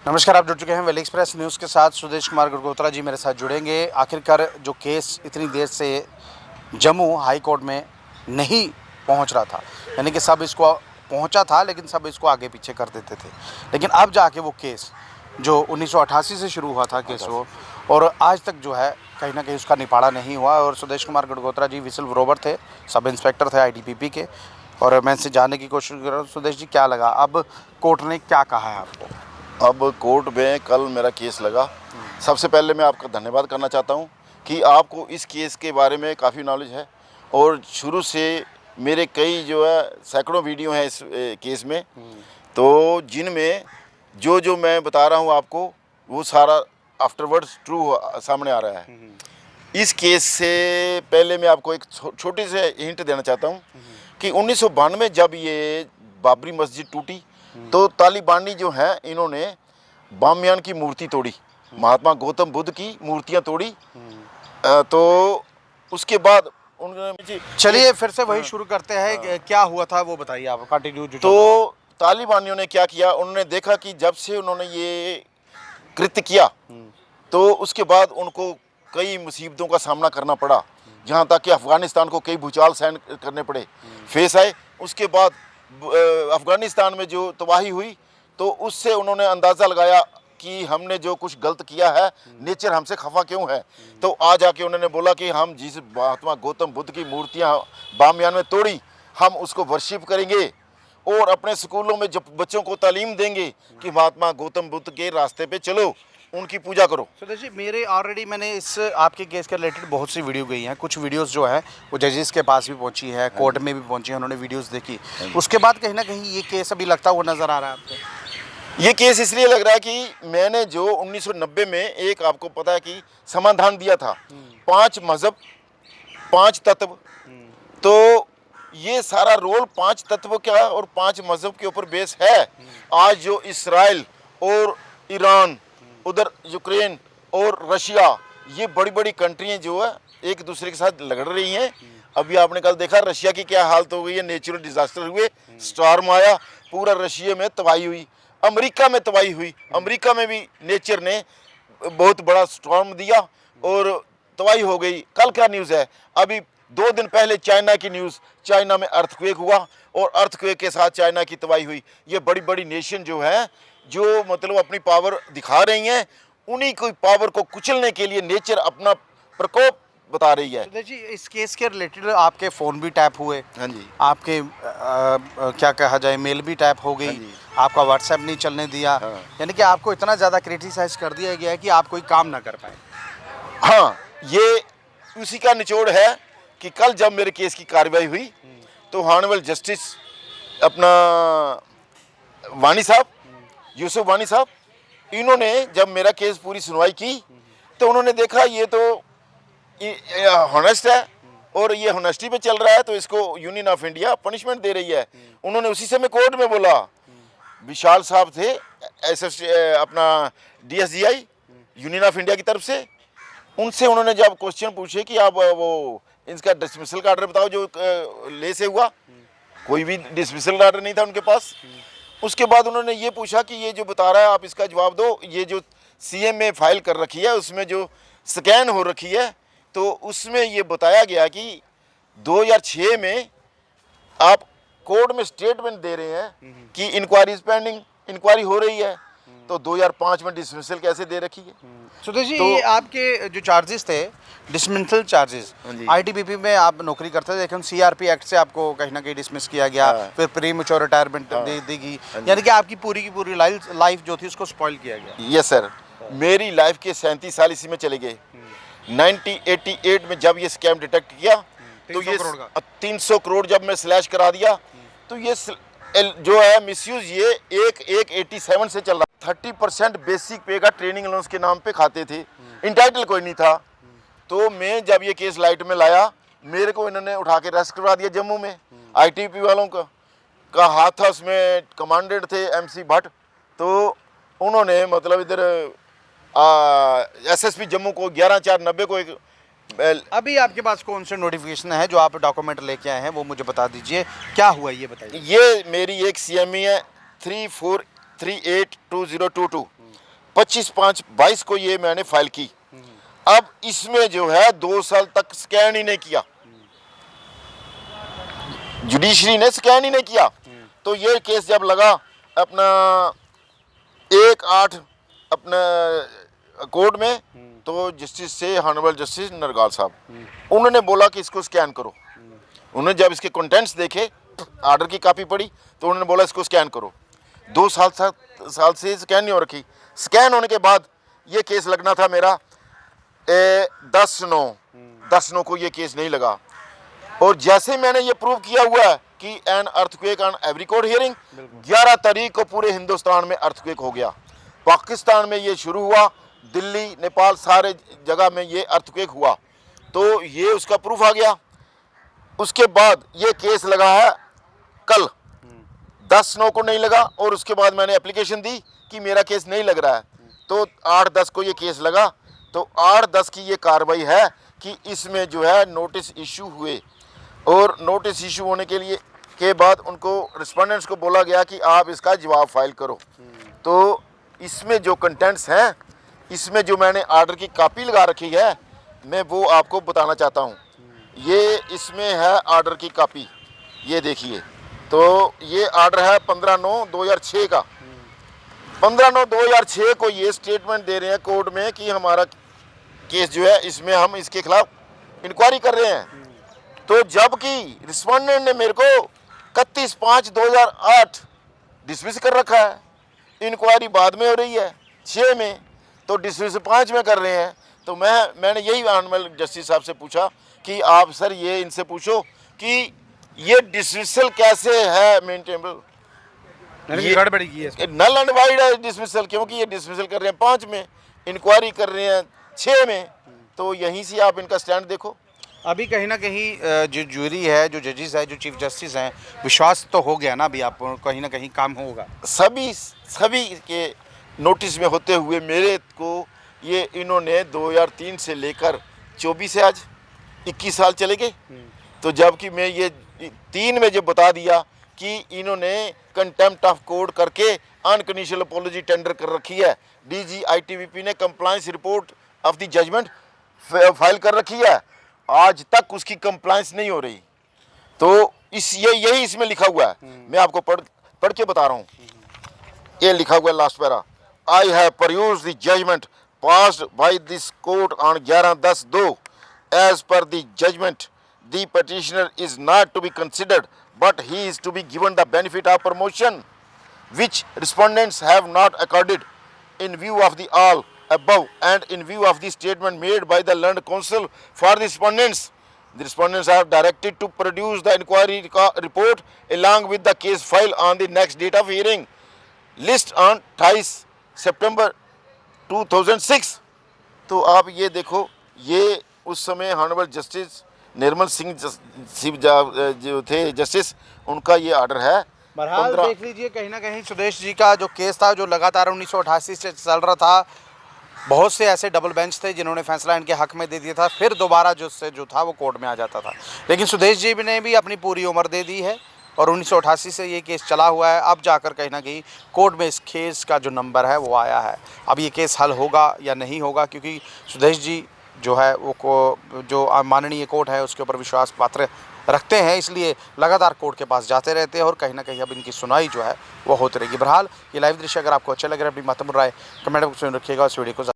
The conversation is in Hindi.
नमस्कार, आप जुड़ चुके हैं वेल एक्सप्रेस न्यूज़ के साथ। सुदेश कुमार गरगोत्रा जी मेरे साथ जुड़ेंगे। आखिरकार जो केस इतनी देर से जम्मू हाई कोर्ट में नहीं पहुंच रहा था, यानी कि सब इसको पहुंचा था लेकिन सब इसको आगे पीछे कर देते थे, लेकिन अब जाके वो केस जो 1988 से शुरू हुआ था केस वो, और आज तक जो है कहीं ना कहीं उसका निपाड़ा नहीं हुआ। और सुदेश कुमार गरगोत्रा जी विसिल ब्लोवर थे, सब इंस्पेक्टर थे आईटीबीपी के, और मैं इनसे जानने की कोशिश कर रहा हूँ। सुदेश जी, क्या लगा अब कोर्ट ने क्या कहा है आपको? अब कोर्ट में कल मेरा केस लगा। सबसे पहले मैं आपका धन्यवाद करना चाहता हूं कि आपको इस केस के बारे में काफ़ी नॉलेज है और शुरू से मेरे कई जो है सैकड़ों वीडियो हैं इस केस में, तो जिनमें जो जो मैं बता रहा हूं आपको वो सारा आफ्टरवर्ड्स ट्रू सामने आ रहा है। इस केस से पहले मैं आपको एक छोटी से हिंट देना चाहता हूं कि 1992 में जब ये बाबरी मस्जिद टूटी तो तालिबानी जो हैं इन्होंने बामियान की मूर्ति तोड़ी, महात्मा गौतम बुद्ध की मूर्तियां तोड़ी। तो उसके बाद उन्होंने, चलिए फिर से वही शुरू करते हैं। क्या हुआ था वो बताइए आप, कंटिन्यू। तो तालिबानियों ने क्या किया, उन्होंने देखा कि जब से उन्होंने ये कृत्य किया तो उसके बाद उनको कई मुसीबतों का सामना करना पड़ा, जहाँ तक कि अफ़गानिस्तान को कई भूचाल सहन करने पड़े, फेस आए। उसके बाद अफ़गानिस्तान में जो तबाही हुई तो उससे उन्होंने अंदाज़ा लगाया कि हमने जो कुछ गलत किया है, नेचर हमसे खफा क्यों है। तो आज आके उन्होंने बोला कि हम जिस महात्मा गौतम बुद्ध की मूर्तियां बामियान में तोड़ी, हम उसको वर्शिप करेंगे और अपने स्कूलों में जब बच्चों को तालीम देंगे कि महात्मा गौतम बुद्ध के रास्ते पे चलो, उनकी पूजा करो। सुदेश जी, मैंने इस आपके केस के रिलेटेड बहुत सी वीडियो गई हैं। कुछ वीडियोस जो है वो जजेस के पास भी पहुंची है, कोर्ट में भी पहुंची है, उन्होंने वीडियोस देखी। उसके बाद कहीं ना कहीं ये केस अभी लगता हुआ नज़र आ रहा है आपको? ये केस इसलिए लग रहा है कि मैंने जो 1990 में एक, आपको पता है कि समाधान दिया था, 5 मज़हब 5 तत्व, तो ये सारा रोल 5 तत्व का और 5 मज़हब के ऊपर बेस है। आज जो इसराइल और ईरान, उधर यूक्रेन और रशिया, ये बड़ी बड़ी कंट्रियाँ जो है एक दूसरे के साथ लड़ रही हैं। अभी आपने कल देखा रशिया की क्या हालत हो गई है, नेचुरल डिजास्टर हुए, स्टॉर्म आया, पूरा रशिया में तबाही हुई, अमेरिका में तबाही हुई, अमेरिका में भी नेचर ने बहुत बड़ा स्टॉर्म दिया और तबाही हो गई। कल क्या न्यूज़ है, अभी 2 दिन पहले चाइना की न्यूज़, चाइना में अर्थक्वेक हुआ और अर्थक्वेक के साथ चाइना की तबाही हुई। ये बड़ी बड़ी नेशन जो है, जो मतलब अपनी पावर दिखा रही हैं, उन्हीं की पावर को कुचलने के लिए नेचर अपना प्रकोप बता रही है। सुदेश जी, इस केस के रिलेटेड आपके फ़ोन भी टैप हुए, हाँ जी, आपके क्या कहा जाए, मेल भी टैप हो गई, आपका व्हाट्सएप नहीं चलने दिया, हाँ। यानी कि आपको इतना ज़्यादा क्रिटिसाइज कर दिया गया है कि आप कोई काम ना कर पाए। हाँ, ये उसी का निचोड़ है कि कल जब मेरे केस की कार्रवाई हुई तो ऑनरेबल जस्टिस अपना वानी साहब, यूसुफ वानी साहब, इन्होंने जब मेरा केस पूरी सुनवाई की तो उन्होंने देखा ये तो हॉनेस्ट है और ये हॉनेस्टी पे चल रहा है, तो इसको यूनियन ऑफ इंडिया पनिशमेंट दे रही है। उन्होंने उसी समय कोर्ट में बोला, विशाल साहब थे अपना DSGI यूनियन ऑफ इंडिया की तरफ से, उनसे उन्होंने जब क्वेश्चन पूछे कि आप वो इसका डिसमिसल का ऑर्डर बताओ जो ले से हुआ, कोई भी डिसमिसल ऑर्डर नहीं था उनके पास। उसके बाद उन्होंने ये पूछा कि ये जो बता रहा है आप इसका जवाब दो, ये जो CM में फाइल कर रखी है उसमें जो स्कैन हो रखी है, तो उसमें ये बताया गया कि 2006 में आप कोर्ट में स्टेटमेंट दे रहे हैं कि इंक्वायरी पेंडिंग, इंक्वायरी हो रही है, तो 2005 में डिसमिसल कैसे दे रखी है। सुदेश जी, तो ये आपके जो चार्जेस थे, डिसमिसल चार्जेस, ITBP में आप नौकरी करते थे, लेकिन CRP एक्ट से आपको कहीं ना कहीं डिसमिस किया गया, फिर प्री मैच्योर रिटायरमेंट दे देगी, यानी कि आपकी पूरी की पूरी लाइफ जो थी उसको स्पॉइल किया गया। यस सर, मेरी लाइफ के 37 साल इसी में चले गए। 1988 में जब ये स्कैम डिटेक्ट किया तो ये 300 करोड़ जब मैं स्लैश करा दिया, तो ये जो है मिसयूज ये 187 से चल रहा। 30% बेसिक पे का ट्रेनिंग अलाउंस के नाम पे खाते थे, इंटाइटल कोई नहीं था। तो मैं जब ये केस लाइट में लाया, मेरे को इन्होंने उठा के रेस्ट करवा दिया जम्मू में। ITP वालों का हाथ था उसमें, कमांडेंट थे MC भट्ट, तो उन्होंने मतलब इधर SSP जम्मू को 11/4/90 को एक अभी आपके पास कौन से नोटिफिकेशन है जो आप डॉक्यूमेंट लेके आए हैं, वो मुझे बता दीजिए, क्या हुआ ये बताइए। ये मेरी एक CME है 3/4 382022 25/5/22 को ये मैंने फाइल की। अब इसमें जो है 2 साल तक स्कैन ही नहीं किया, जुडिशरी ने स्कैन ही नहीं किया। तो ये केस जब लगा अपना 1/8 अपना कोर्ट में, तो जस्टिस से हॉनरेबल जस्टिस नरगाल साहब, उन्होंने बोला कि इसको स्कैन करो। उन्होंने जब इसके कंटेंट्स देखे, आर्डर की कॉपी पढ़ी, तो उन्होंने बोला इसको स्कैन करो। 2 साल से स्कैन नहीं हो रखी। स्कैन होने के बाद ये केस लगना था मेरा 10/9 को ये केस नहीं लगा। और जैसे मैंने ये प्रूव किया हुआ है कि an earthquake on every court hearing, 11 तारीख को पूरे हिंदुस्तान में अर्थक्वेक हो गया। पाकिस्तान में ये शुरू हुआ, दिल्ली, नेपाल, सारे जगह में ये अर्थक्वेक हुआ, तो ये उसका प्रूफ आ गया। उसके बाद ये केस लगा है कल 10/9 को नहीं लगा, और उसके बाद मैंने एप्लीकेशन दी कि मेरा केस नहीं लग रहा है, तो 8/10 को ये केस लगा। तो 8/10 की ये कार्रवाई है कि इसमें जो है नोटिस इशू हुए, और नोटिस इशू होने के बाद उनको रिस्पोंडेंट्स को बोला गया कि आप इसका जवाब फाइल करो। तो इसमें जो कंटेंट्स हैं, इसमें जो मैंने आर्डर की कॉपी लगा रखी है, मैं वो आपको बताना चाहता हूँ। ये इसमें है आर्डर की कॉपी, ये देखिए। तो ये आर्डर है 15/9/2006 का। 15/9/2006 को ये स्टेटमेंट दे रहे हैं कोर्ट में कि हमारा केस जो है, इसमें हम इसके खिलाफ इंक्वायरी कर रहे हैं। तो जबकि रिस्पोंडेंट ने मेरे को 31/5/2008 डिसमिस कर रखा है, इंक्वायरी बाद में हो रही है 6 में, तो डिसमिस 5 में कर रहे हैं। तो मैंने यही ऑनरेबल जस्टिस साहब से पूछा कि आप सर ये इनसे पूछो कि ये डिसमिसल कैसे है मेंटेनेबल, ये गड़बड़ी की है, नल एंड वाइड है डिसमिसल, क्योंकि ये डिसमिसल कर रहे हैं 5 में, इंक्वायरी कर रहे हैं 6 में। तो यहीं से आप इनका स्टैंड देखो। अभी कहीं ना कहीं जो जूरी है, जो जजेस है, जो चीफ जस्टिस हैं, विश्वास तो हो गया ना अभी आपको, कहीं ना कहीं काम होगा। सभी के नोटिस में होते हुए मेरे को ये इन्होंने 2003 से लेकर 24 से आज 21 साल चले गए। तो जबकि मैं ये 3 में जब बता दिया कि इन्होंने कंटेम्प्ट ऑफ कोर्ट करके अनकंडीशनल अपॉलजी टेंडर कर रखी है, DG ITBP ने compliance report of the judgment file कर रखी है, आज तक उसकी कंप्लायंस नहीं हो रही। तो यही इसमें लिखा हुआ है, मैं आपको पढ़ के बता रहा हूँ। ये लिखा हुआ है last para, I have perused the judgment passed by this court on 11/10/2 as per the judgment the petitioner is not to be considered but he is to be given the benefit of promotion which respondents have not accorded in view of the all above and in view of the statement made by the learned counsel for the respondents. The respondents are directed to produce the inquiry report along with the case file on the next date of hearing. List on 28 September 2006. तो आप ये देखो, ये उस समय हॉनरेबल जस्टिस निर्मल सिंह जो थे जस्टिस, उनका ये ऑर्डर है। बहरहाल देख लीजिए, कहीं ना कहीं सुदेश जी का जो केस था, जो लगातार 1988 से चल रहा था, बहुत से ऐसे डबल बेंच थे जिन्होंने फैसला इनके हक में दे दिया था, फिर दोबारा जो था वो कोर्ट में आ जाता था। लेकिन सुदेश जी ने भी अपनी पूरी उम्र दे दी है, और 1988 से ये केस चला हुआ है। अब जाकर कहीं ना कहीं कोर्ट में इस केस का जो नंबर है वो आया है। अब ये केस हल होगा या नहीं होगा, क्योंकि सुदेश जी जो है वो जो माननीय कोर्ट है उसके ऊपर विश्वास पात्र रखते हैं, इसलिए लगातार कोर्ट के पास जाते रहते हैं, और कहीं ना कहीं अब इनकी सुनवाई जो है वो होती रहेगी। बहरहाल ये लाइव दृश्य अगर आपको अच्छा लग रहा है, अपनी महत्वपूर्ण राय कमेंट बॉक्स में रखिएगा। इस वीडियो को